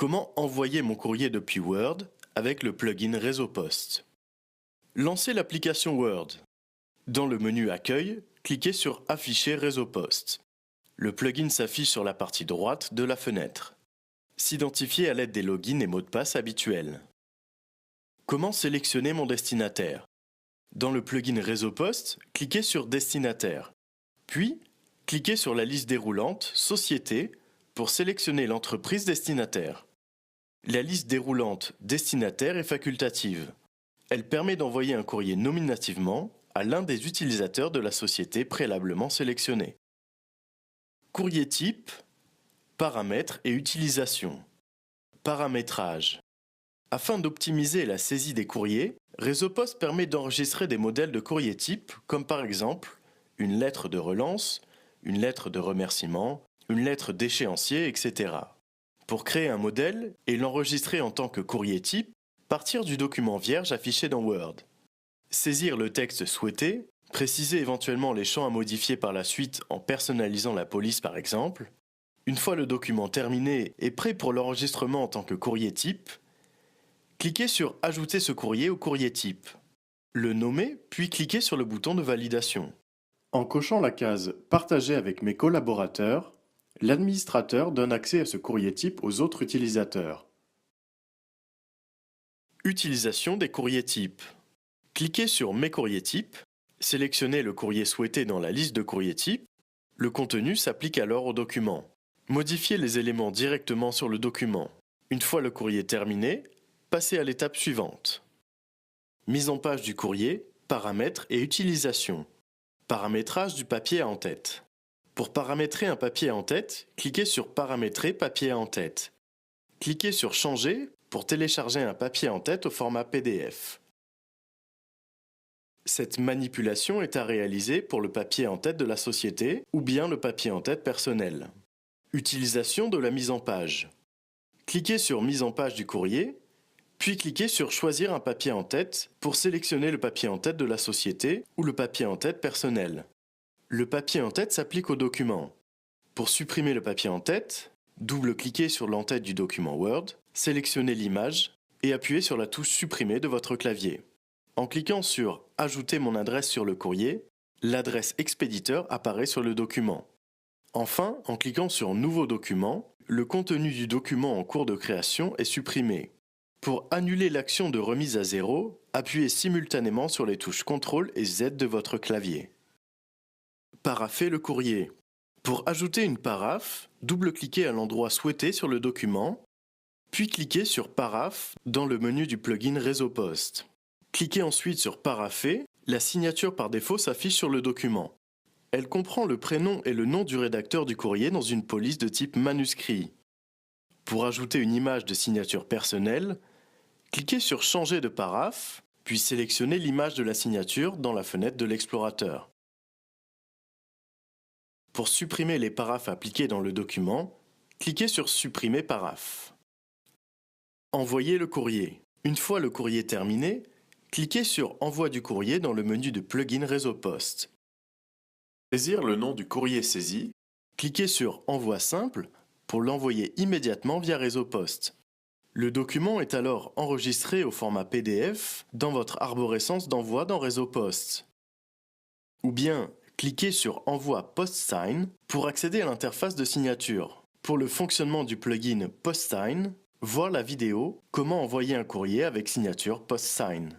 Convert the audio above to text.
Comment envoyer mon courrier depuis Word avec le plugin Réseau Post? Lancez l'application Word. Dans le menu Accueil, cliquez sur Afficher Réseau Post. Le plugin s'affiche sur la partie droite de la fenêtre. S'identifier à l'aide des logins et mots de passe habituels. Comment sélectionner mon destinataire? Dans le plugin Réseau Post, cliquez sur Destinataire. Puis, cliquez sur la liste déroulante Société pour sélectionner l'entreprise destinataire. La liste déroulante destinataire est facultative. Elle permet d'envoyer un courrier nominativement à l'un des utilisateurs de la société préalablement sélectionnée. Courrier type, paramètres et utilisation. Paramétrage. Afin d'optimiser la saisie des courriers, Réseau Post permet d'enregistrer des modèles de courrier type, comme par exemple une lettre de relance, une lettre de remerciement, une lettre d'échéancier, etc. Pour créer un modèle et l'enregistrer en tant que courrier type, partir du document vierge affiché dans Word. Saisir le texte souhaité, préciser éventuellement les champs à modifier par la suite en personnalisant la police par exemple. Une fois le document terminé et prêt pour l'enregistrement en tant que courrier type, cliquez sur « Ajouter ce courrier au courrier type ». Le nommer, puis cliquez sur le bouton de validation. En cochant la case « Partager avec mes collaborateurs », l'administrateur donne accès à ce courrier type aux autres utilisateurs. Utilisation des courriers types. Cliquez sur « Mes courriers types », sélectionnez le courrier souhaité dans la liste de courriers types. Le contenu s'applique alors au document. Modifiez les éléments directement sur le document. Une fois le courrier terminé, passez à l'étape suivante. Mise en page du courrier, paramètres et utilisation. Paramétrage du papier à en-tête. Pour paramétrer un papier à en-tête, cliquez sur Paramétrer papier à en-tête. Cliquez sur Changer pour télécharger un papier à en-tête au format PDF. Cette manipulation est à réaliser pour le papier à en-tête de la société ou bien le papier à en-tête personnel. Utilisation de la mise en page. Cliquez sur Mise en page du courrier, puis cliquez sur Choisir un papier en tête pour sélectionner le papier en tête de la société ou le papier en tête personnel. Le papier en tête s'applique au document. Pour supprimer le papier en tête, double-cliquez sur l'en-tête du document Word, sélectionnez l'image et appuyez sur la touche Supprimer de votre clavier. En cliquant sur Ajouter mon adresse sur le courrier, l'adresse expéditeur apparaît sur le document. Enfin, en cliquant sur Nouveau document, le contenu du document en cours de création est supprimé. Pour annuler l'action de remise à zéro, appuyez simultanément sur les touches CTRL et Z de votre clavier. Parapher le courrier. Pour ajouter une paraphe, double-cliquez à l'endroit souhaité sur le document, puis cliquez sur Paraphe dans le menu du plugin Réseau Post. Cliquez ensuite sur Parapher, la signature par défaut s'affiche sur le document. Elle comprend le prénom et le nom du rédacteur du courrier dans une police de type manuscrit. Pour ajouter une image de signature personnelle, cliquez sur Changer de paraphe, puis sélectionnez l'image de la signature dans la fenêtre de l'explorateur. Pour supprimer les paraphes appliqués dans le document, cliquez sur Supprimer paraphe. Envoyer le courrier. Une fois le courrier terminé, cliquez sur Envoi du courrier dans le menu de plugin Réseau Post. Saisir le nom du courrier saisi, cliquez sur Envoi simple pour l'envoyer immédiatement via Réseau Post. Le document est alors enregistré au format PDF dans votre arborescence d'envoi dans Réseau Post. Ou bien, cliquez sur Envoi PostSign pour accéder à l'interface de signature. Pour le fonctionnement du plugin PostSign, voir la vidéo Comment envoyer un courrier avec signature PostSign.